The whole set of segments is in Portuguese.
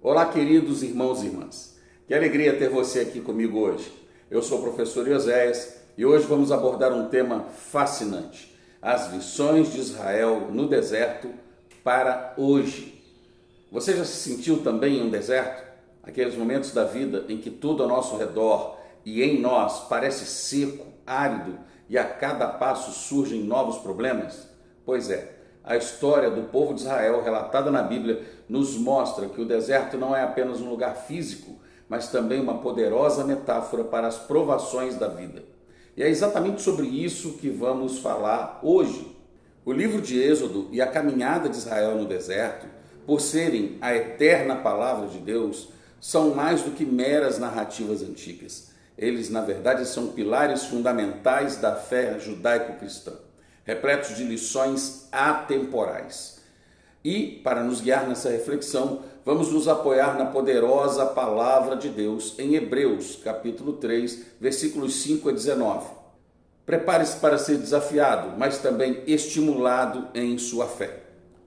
Olá, queridos irmãos e irmãs. Que alegria ter você aqui comigo hoje. Eu sou o professor Ioséias e hoje vamos abordar um tema fascinante: as lições de Israel no deserto para hoje. Você já se sentiu também em um deserto? Aqueles momentos da vida em que tudo ao nosso redor e em nós parece seco, árido e a cada passo surgem novos problemas? Pois é. A história do povo de Israel, relatada na Bíblia, nos mostra que o deserto não é apenas um lugar físico, mas também uma poderosa metáfora para as provações da vida. E é exatamente sobre isso que vamos falar hoje. O livro de Êxodo e a caminhada de Israel no deserto, por serem a eterna palavra de Deus, são mais do que meras narrativas antigas. Eles, na verdade, são pilares fundamentais da fé judaico-cristã, repletos de lições atemporais. E, para nos guiar nessa reflexão, vamos nos apoiar na poderosa palavra de Deus em Hebreus, capítulo 3, versículos 5 a 19. Prepare-se para ser desafiado, mas também estimulado em sua fé.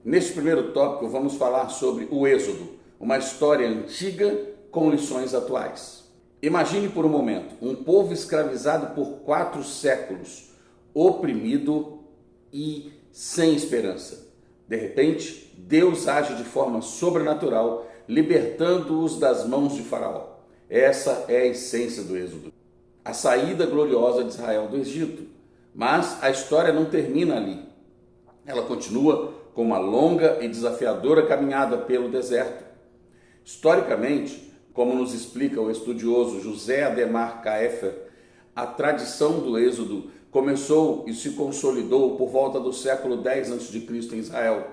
Neste primeiro tópico, vamos falar sobre o Êxodo, uma história antiga com lições atuais. Imagine por um momento um povo escravizado por 4 séculos, oprimido e sem esperança. De repente, Deus age de forma sobrenatural, libertando-os das mãos de Faraó. Essa é a essência do Êxodo, a saída gloriosa de Israel do Egito. Mas a história não termina ali. Ela continua com uma longa e desafiadora caminhada pelo deserto. Historicamente, como nos explica o estudioso José Ademar Kaefer, a tradição do Êxodo começou e se consolidou por volta do século X a.C. em Israel.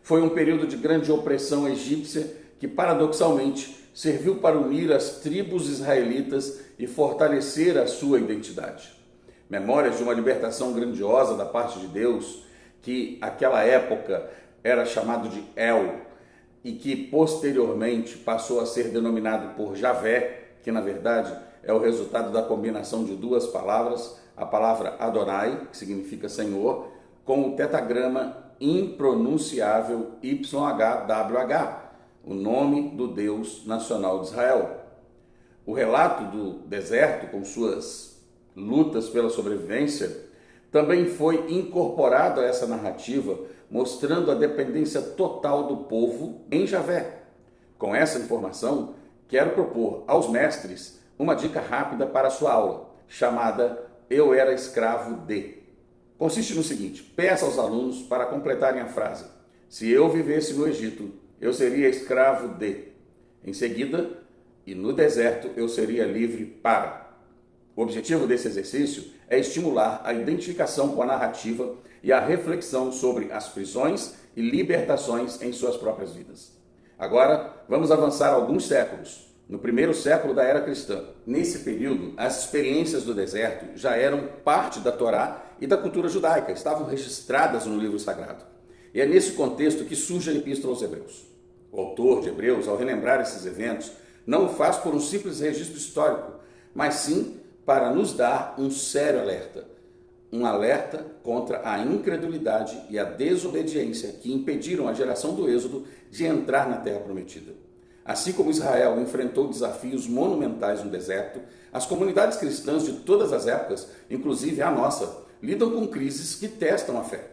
Foi um período de grande opressão egípcia que, paradoxalmente, serviu para unir as tribos israelitas e fortalecer a sua identidade. Memórias de uma libertação grandiosa da parte de Deus, que naquela época era chamado de El, e que posteriormente passou a ser denominado por Javé, que na verdade é o resultado da combinação de 2 palavras, a palavra Adonai, que significa Senhor, com o tetagrama impronunciável YHWH, o nome do Deus nacional de Israel. O relato do deserto, com suas lutas pela sobrevivência, também foi incorporado a essa narrativa, mostrando a dependência total do povo em Javé. Com essa informação, quero propor aos mestres uma dica rápida para a sua aula, chamada Eu Era Escravo de. Consiste no seguinte: peça aos alunos para completarem a frase: se eu vivesse no Egito, eu seria escravo de. Em seguida, e no deserto eu seria livre para. O objetivo desse exercício é estimular a identificação com a narrativa e a reflexão sobre as prisões e libertações em suas próprias vidas. Agora, vamos avançar alguns séculos. No primeiro século da era cristã. Nesse período, as experiências do deserto já eram parte da Torá e da cultura judaica, estavam registradas no livro sagrado. E é nesse contexto que surge a Epístola aos Hebreus. O autor de Hebreus, ao relembrar esses eventos, não o faz por um simples registro histórico, mas sim para nos dar um sério alerta. Um alerta contra a incredulidade e a desobediência que impediram a geração do Êxodo de entrar na Terra Prometida. Assim como Israel enfrentou desafios monumentais no deserto, as comunidades cristãs de todas as épocas, inclusive a nossa, lidam com crises que testam a fé.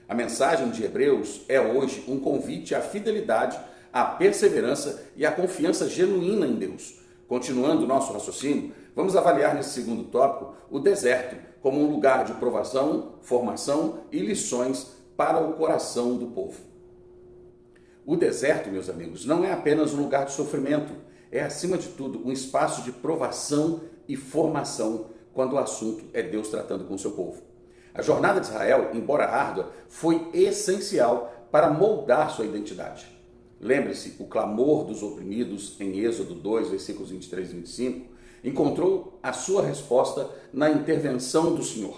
A mensagem de Hebreus é hoje um convite à fidelidade, à perseverança e à confiança genuína em Deus. Continuando o nosso raciocínio, vamos avaliar nesse segundo tópico o deserto como um lugar de provação, formação e lições para o coração do povo. O deserto, meus amigos, não é apenas um lugar de sofrimento, é, acima de tudo, um espaço de provação e formação quando o assunto é Deus tratando com o seu povo. A jornada de Israel, embora árdua, foi essencial para moldar sua identidade. Lembre-se, o clamor dos oprimidos em Êxodo 2, versículos 23 e 25, encontrou a sua resposta na intervenção do Senhor.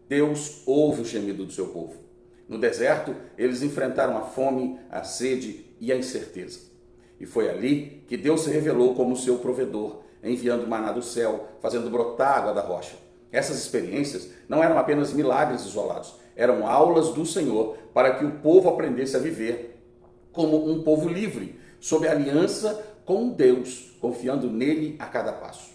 Deus ouve o gemido do seu povo. No deserto, eles enfrentaram a fome, a sede e a incerteza. E foi ali que Deus se revelou como seu provedor, enviando maná do céu, fazendo brotar água da rocha. Essas experiências não eram apenas milagres isolados, eram aulas do Senhor para que o povo aprendesse a viver como um povo livre, sob aliança com Deus, confiando nele a cada passo.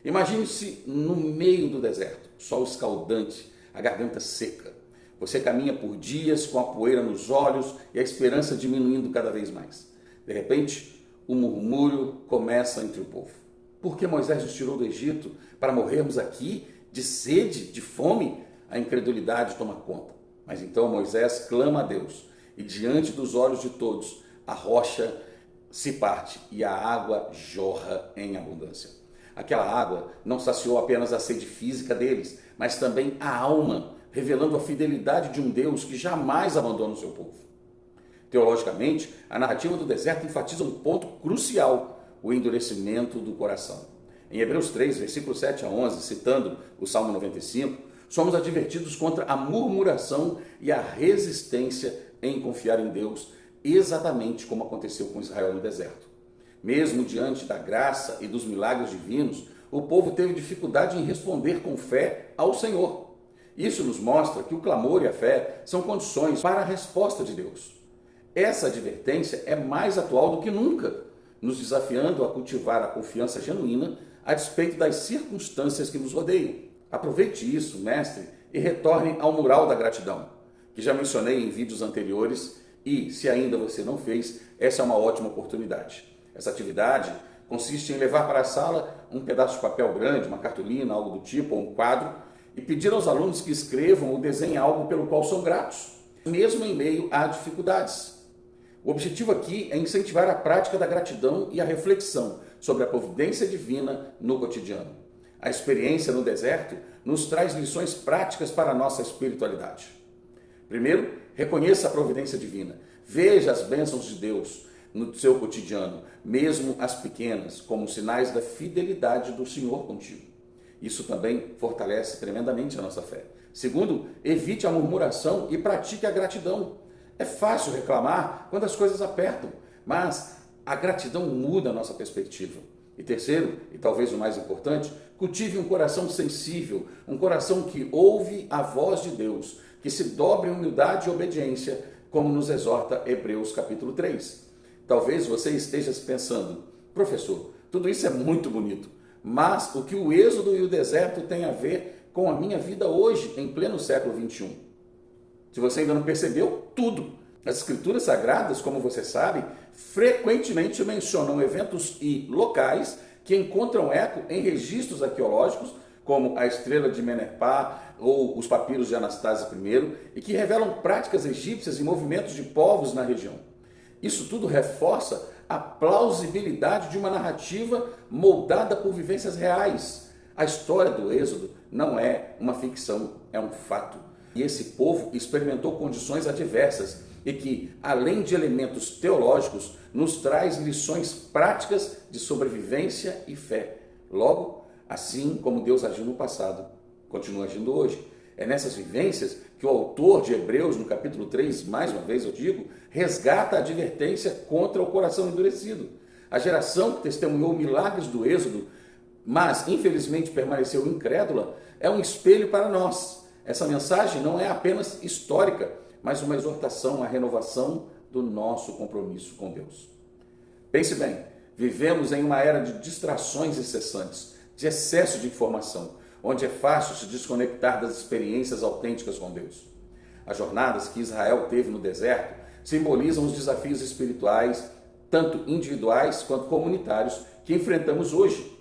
Imagine-se no meio do deserto, sol escaldante, a garganta seca. Você caminha por dias com a poeira nos olhos e a esperança diminuindo cada vez mais. De repente, o murmúrio começa entre o povo. Por que Moisés nos tirou do Egito para morrermos aqui de sede, de fome? A incredulidade toma conta. Mas então Moisés clama a Deus e diante dos olhos de todos a rocha se parte e a água jorra em abundância. Aquela água não saciou apenas a sede física deles, mas também a alma, revelando a fidelidade de um Deus que jamais abandona o seu povo. Teologicamente, a narrativa do deserto enfatiza um ponto crucial: o endurecimento do coração. Em Hebreus 3, versículo 7 a 11, citando o Salmo 95, somos advertidos contra a murmuração e a resistência em confiar em Deus, exatamente como aconteceu com Israel no deserto. Mesmo diante da graça e dos milagres divinos, o povo teve dificuldade em responder com fé ao Senhor. Isso nos mostra que o clamor e a fé são condições para a resposta de Deus. Essa advertência é mais atual do que nunca, nos desafiando a cultivar a confiança genuína a despeito das circunstâncias que nos rodeiam. Aproveite isso, mestre, e retorne ao mural da gratidão, que já mencionei em vídeos anteriores, e, se ainda você não fez, essa é uma ótima oportunidade. Essa atividade consiste em levar para a sala um pedaço de papel grande, uma cartolina, algo do tipo, ou um quadro, e pedir aos alunos que escrevam ou desenhem algo pelo qual são gratos, mesmo em meio a dificuldades. O objetivo aqui é incentivar a prática da gratidão e a reflexão sobre a providência divina no cotidiano. A experiência no deserto nos traz lições práticas para a nossa espiritualidade. Primeiro, reconheça a providência divina. Veja as bênçãos de Deus no seu cotidiano, mesmo as pequenas, como sinais da fidelidade do Senhor contigo. Isso também fortalece tremendamente a nossa fé. Segundo, evite a murmuração e pratique a gratidão. É fácil reclamar quando as coisas apertam, mas a gratidão muda a nossa perspectiva. E terceiro, e talvez o mais importante, cultive um coração sensível, um coração que ouve a voz de Deus, que se dobre em humildade e obediência, como nos exorta Hebreus capítulo 3. Talvez você esteja pensando: professor, tudo isso é muito bonito, mas o que o êxodo e o deserto têm a ver com a minha vida hoje, em pleno século 21? Se você ainda não percebeu, tudo. As escrituras sagradas, como você sabe, frequentemente mencionam eventos e locais que encontram eco em registros arqueológicos, como a estrela de Menerpá ou os papiros de Anastácio I, e que revelam práticas egípcias e movimentos de povos na região. Isso tudo reforça a plausibilidade de uma narrativa moldada por vivências reais. A história do Êxodo não é uma ficção, é um fato. E esse povo experimentou condições adversas e que, além de elementos teológicos, nos traz lições práticas de sobrevivência e fé. Logo, assim como Deus agiu no passado, continua agindo hoje. É nessas vivências que o autor de Hebreus, no capítulo 3, mais uma vez eu digo, resgata a advertência contra o coração endurecido. A geração que testemunhou milagres do Êxodo, mas infelizmente permaneceu incrédula, é um espelho para nós. Essa mensagem não é apenas histórica, mas uma exortação à renovação do nosso compromisso com Deus. Pense bem, vivemos em uma era de distrações incessantes, de excesso de informação, onde é fácil se desconectar das experiências autênticas com Deus. As jornadas que Israel teve no deserto simbolizam os desafios espirituais, tanto individuais quanto comunitários, que enfrentamos hoje.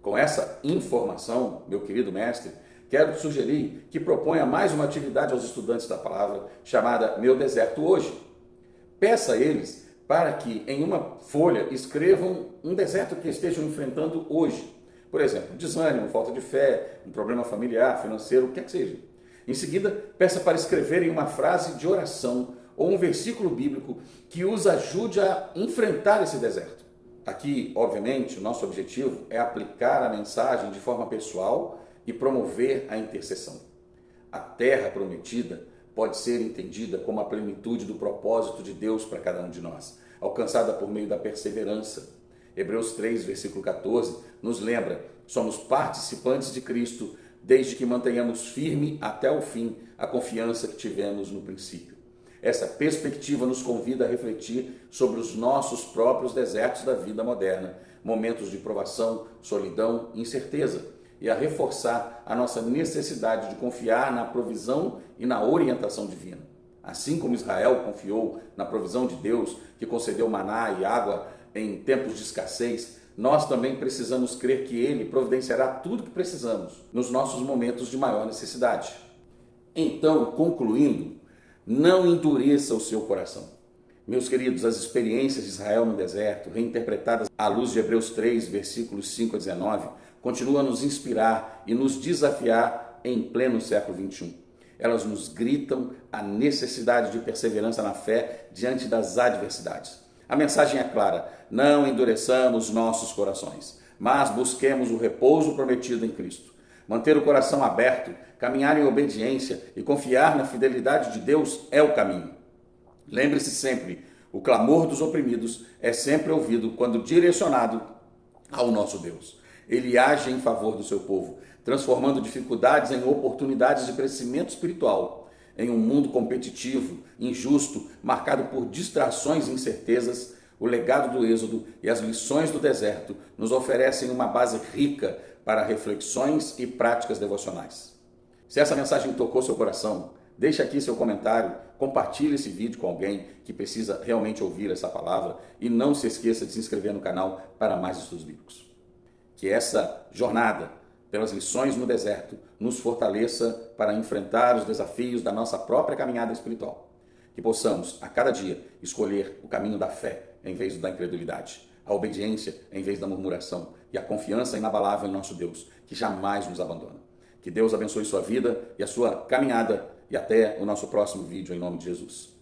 Com essa informação, meu querido mestre, quero sugerir que proponha mais uma atividade aos estudantes da palavra, chamada Meu Deserto Hoje. Peça a eles para que em uma folha escrevam um deserto que estejam enfrentando hoje. Por exemplo, desânimo, falta de fé, um problema familiar, financeiro, o que é que seja. Em seguida, peça para escreverem uma frase de oração ou um versículo bíblico que os ajude a enfrentar esse deserto. Aqui, obviamente, o nosso objetivo é aplicar a mensagem de forma pessoal e promover a intercessão. A terra prometida pode ser entendida como a plenitude do propósito de Deus para cada um de nós, alcançada por meio da perseverança. Hebreus 3, versículo 14, nos lembra: somos participantes de Cristo, desde que mantenhamos firme até o fim a confiança que tivemos no princípio. Essa perspectiva nos convida a refletir sobre os nossos próprios desertos da vida moderna, momentos de provação, solidão e incerteza, e a reforçar a nossa necessidade de confiar na provisão e na orientação divina. Assim como Israel confiou na provisão de Deus, que concedeu maná e água em tempos de escassez, nós também precisamos crer que Ele providenciará tudo que precisamos nos nossos momentos de maior necessidade. Então, concluindo, não endureça o seu coração. Meus queridos, as experiências de Israel no deserto, reinterpretadas à luz de Hebreus 3, versículos 5 a 19, continuam a nos inspirar e nos desafiar em pleno século XXI. Elas nos gritam a necessidade de perseverança na fé diante das adversidades. A mensagem é clara: não endureçamos nossos corações, mas busquemos o repouso prometido em Cristo. Manter o coração aberto, caminhar em obediência e confiar na fidelidade de Deus é o caminho. Lembre-se sempre, o clamor dos oprimidos é sempre ouvido quando direcionado ao nosso Deus. Ele age em favor do seu povo, transformando dificuldades em oportunidades de crescimento espiritual. Em um mundo competitivo, injusto, marcado por distrações e incertezas, o legado do Êxodo e as lições do deserto nos oferecem uma base rica para reflexões e práticas devocionais. Se essa mensagem tocou seu coração, deixe aqui seu comentário, compartilhe esse vídeo com alguém que precisa realmente ouvir essa palavra e não se esqueça de se inscrever no canal para mais estudos bíblicos. Que essa jornada pelas lições no deserto nos fortaleça para enfrentar os desafios da nossa própria caminhada espiritual. Que possamos, a cada dia, escolher o caminho da fé em vez da incredulidade, a obediência em vez da murmuração e a confiança inabalável em nosso Deus, que jamais nos abandona. Que Deus abençoe sua vida e a sua caminhada e até o nosso próximo vídeo em nome de Jesus.